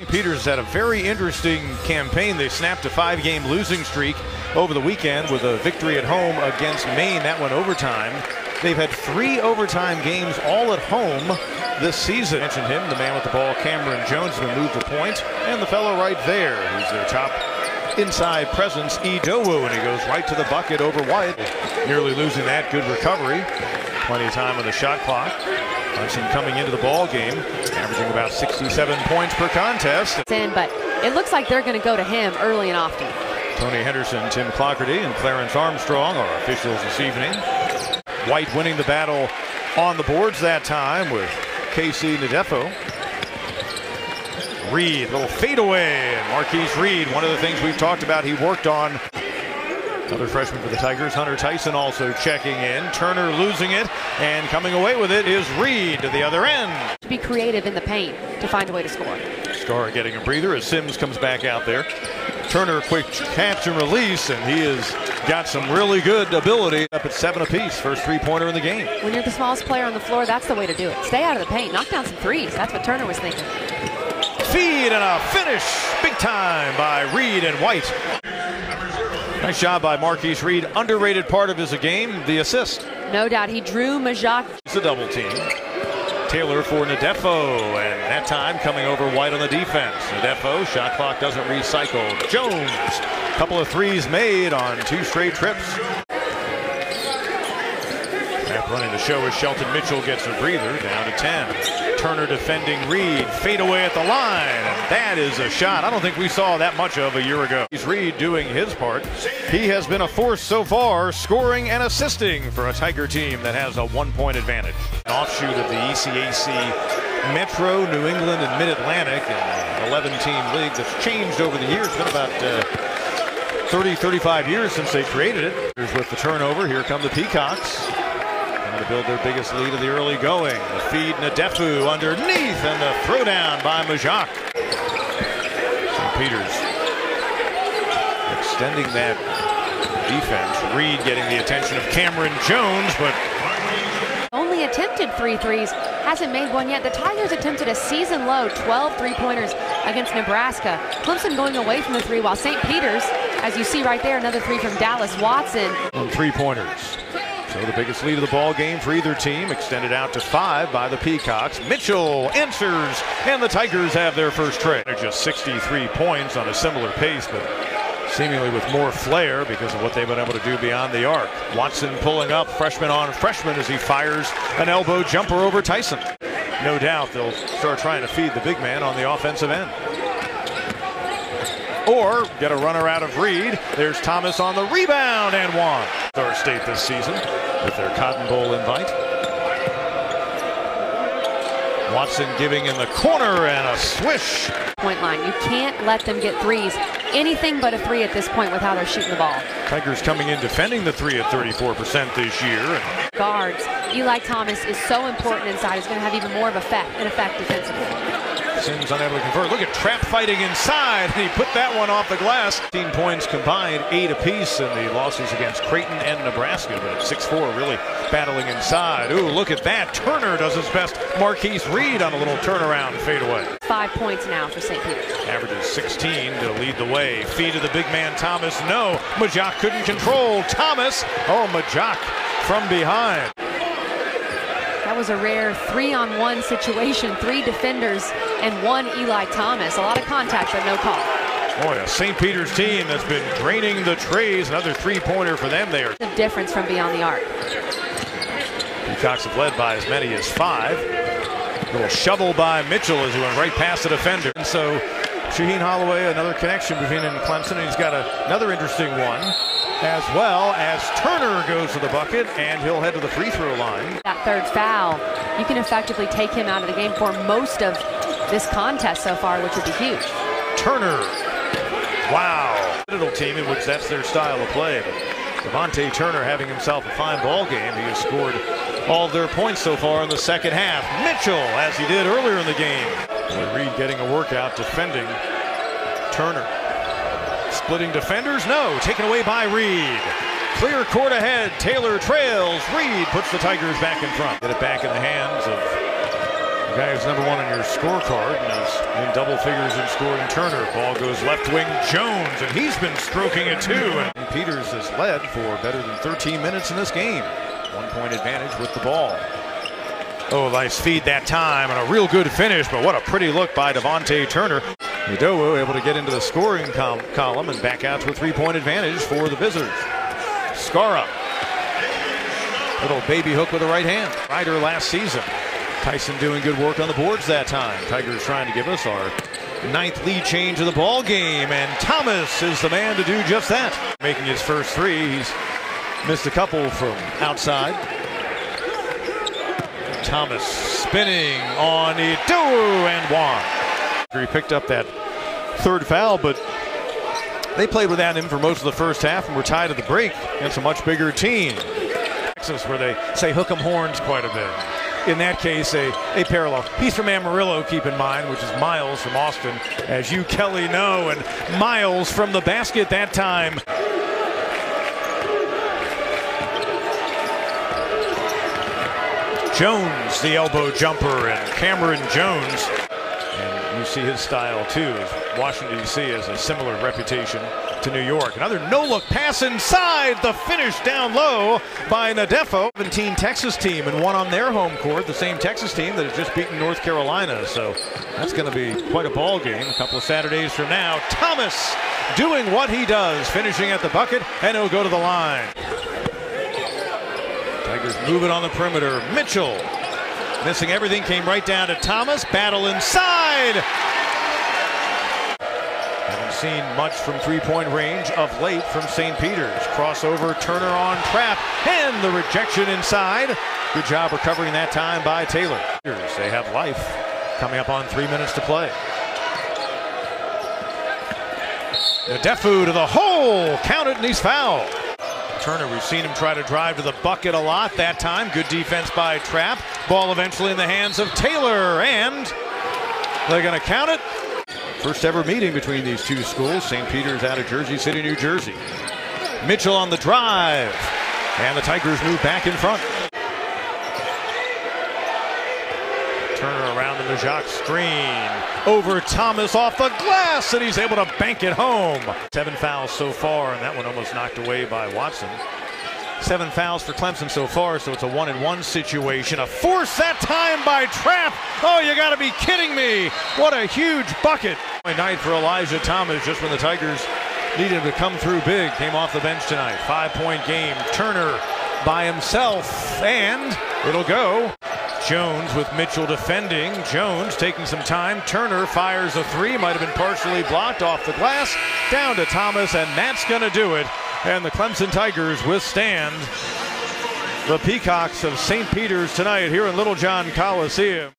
Peters had a very interesting campaign. They snapped a 5-game losing streak over the weekend with a victory at home against Maine. That went overtime. They've had 3 overtime games all at home this season. Mentioned him, the man with the ball, Cameron Jones, has been moved a point. And the fellow right there, who's their top inside presence, Idowu, and he goes right to the bucket over White. Nearly losing that. Good recovery. Plenty of time on the shot clock. Clemson coming into the ball game, averaging about 67 points per contest. But it looks like they're going to go to him early and often. Tony Henderson, Tim Clockerty, and Clarence Armstrong are officials this evening. White winning the battle on the boards that time with Casey Ndefo. Reed, little fadeaway, and Marquise Reed, one of the things we've talked about he worked on. Another freshman for the Tigers, Hunter Tyson, also checking in. Turner losing it, and coming away with it is Reed to the other end. To be creative in the paint to find a way to score. Star getting a breather as Sims comes back out there. Turner, quick catch and release, and he has got some really good ability. Up at 7 apiece, first 3-pointer in the game. When you're the smallest player on the floor, that's the way to do it. Stay out of the paint, knock down some threes. That's what Turner was thinking. Feed and a finish, big time by Reed and White. Nice job by Marquise Reed. Underrated part of his game, the assist. No doubt, he drew Majak. It's a double team. Taylor for Ndefo, and that time coming over White on the defense. Ndefo, shot clock doesn't recycle. Jones, couple of threes made on 2 straight trips. Back running the show as Shelton Mitchell gets a breather, down to 10. Turner defending Reed, fade away at the line, and that is a shot I don't think we saw that much of a year ago. He's Reed doing his part. He has been a force so far, scoring and assisting for a Tiger team that has a 1-point advantage. An offshoot of the ACC Metro, New England, and Mid-Atlantic, an 11-team league that's changed over the years. It's been about 30-35 years since they created it. Here's with the turnover. Here come the Peacocks. To build their biggest lead of the early going. The feed, Ndefo underneath, and the throwdown by Majak. St. Peters extending that defense. Reed getting the attention of Cameron Jones, but only attempted 3 threes, hasn't made one yet. The Tigers attempted a season-low 12 3-pointers against Nebraska. Clemson going away from the 3, while St. Peters, as you see right there, another 3 from Dallas Watson. On 3-pointers. So the biggest lead of the ball game for either team, extended out to 5 by the Peacocks. Mitchell answers, and the Tigers have their first tray. They're just 63 points on a similar pace, but seemingly with more flair because of what they've been able to do beyond the arc. Watson pulling up, freshman on freshman, as he fires an elbow jumper over Tyson. No doubt they'll start trying to feed the big man on the offensive end. Or get a runner out of Reed. There's Thomas on the rebound and one. Star State this season with their Cotton Bowl invite. Watson giving in the corner and a swish. Point line. You can't let them get threes. Anything but a 3 at this point with how they're shooting the ball. Tigers coming in defending the 3 at 34% this year. Guards. Eli Thomas is so important inside. He's going to have even more of an effect defensively. Sims unable to convert. Look at trap fighting inside, and he put that one off the glass. 15 points combined, 8 apiece in the losses against Creighton and Nebraska, but at 6'4", really battling inside. Ooh, look at that. Turner does his best. Marquise Reed on a little turnaround fadeaway. 5 points now for St. Peters. Averages 16 to lead the way. Feed to the big man Thomas. No, Majak couldn't control. Thomas. Oh, Majak from behind. That was a rare 3-on-1 situation. 3 defenders and 1 Eli Thomas. A lot of contact, but no call. Boy, a St. Peters team that's been draining the trays. Another 3-pointer for them there. The difference from beyond the arc. Peacocks have led by as many as 5. Little shovel by Mitchell as he went right past the defender. And so Shaheen Holloway, another connection between him and Clemson. And he's got another interesting one, as well as Turner goes to the bucket, and he'll head to the free throw line. That 3rd foul, you can effectively take him out of the game for most of this contest so far, which would be huge. Turner, wow. Little team in which that's their style of play. But Devontae Turner having himself a fine ball game. He has scored all of their points so far in the second half. Mitchell, as he did earlier in the game. Reed getting a workout defending Turner. Splitting defenders? No. Taken away by Reed. Clear court ahead. Taylor trails. Reed puts the Tigers back in front. Get it back in the hands of the guy who's number 1 on your scorecard and is in double figures in scoring. Turner. Ball goes left wing. Jones, and he's been stroking it too. And Peters has led for better than 13 minutes in this game. 1-point advantage with the ball. Oh, nice feed that time and a real good finish, but what a pretty look by Devontae Turner. Udowo able to get into the scoring column and back out to a 3-point advantage for the visitors. Skara. Little baby hook with the right hand. Ryder last season. Tyson doing good work on the boards that time. Tigers trying to give us our 9th lead change of the ball game, and Thomas is the man to do just that. Making his first 3. He's missed a couple from outside. Thomas spinning on Udowo and one. He picked up that 3rd foul, but they played without him for most of the first half and were tied at the break against a much bigger team. Texas, where they say hook 'em horns quite a bit. In that case, a parallel. He's from Amarillo, keep in mind, which is miles from Austin, as you, Kelly, know, and miles from the basket that time. Jones, the elbow jumper, and Cameron Jones. And you see his style, too, as Washington, D.C. has a similar reputation to New York. Another no-look pass inside. The finish down low by Nadefo. 17 Texas team and one on their home court. The same Texas team that has just beaten North Carolina. So that's going to be quite a ball game a couple of Saturdays from now. Thomas doing what he does, finishing at the bucket, and he'll go to the line. Tigers move it on the perimeter. Mitchell missing everything, came right down to Thomas. Battle inside. Haven't seen much from 3-point range of late from St. Peter's. Crossover, Turner on trap, and the rejection inside. Good job recovering that time by Taylor. They have life coming up on 3 minutes to play. Nadefo to the hole. Count it, and he's fouled. Turner, we've seen him try to drive to the bucket a lot that time. Good defense by Trapp. Ball eventually in the hands of Taylor, and they're going to count it. First ever meeting between these two schools. St. Peter's out of Jersey City, New Jersey. Mitchell on the drive, and the Tigers move back in front. Turner around in the Jacques screen. Over Thomas off the glass, and he's able to bank it home. 7 fouls so far, and that one almost knocked away by Watson. 7 fouls for Clemson so far, so it's a 1-and-1 situation. A force that time by Trapp. Oh, you got to be kidding me. What a huge bucket. Night for Elijah Thomas, just when the Tigers needed him to come through big. Came off the bench tonight. 5-point game. Turner by himself, and it'll go. Jones with Mitchell defending. Jones taking some time. Turner fires a 3. Might have been partially blocked off the glass. Down to Thomas, and that's going to do it. And the Clemson Tigers withstand the Peacocks of St. Peter's tonight here in Littlejohn Coliseum.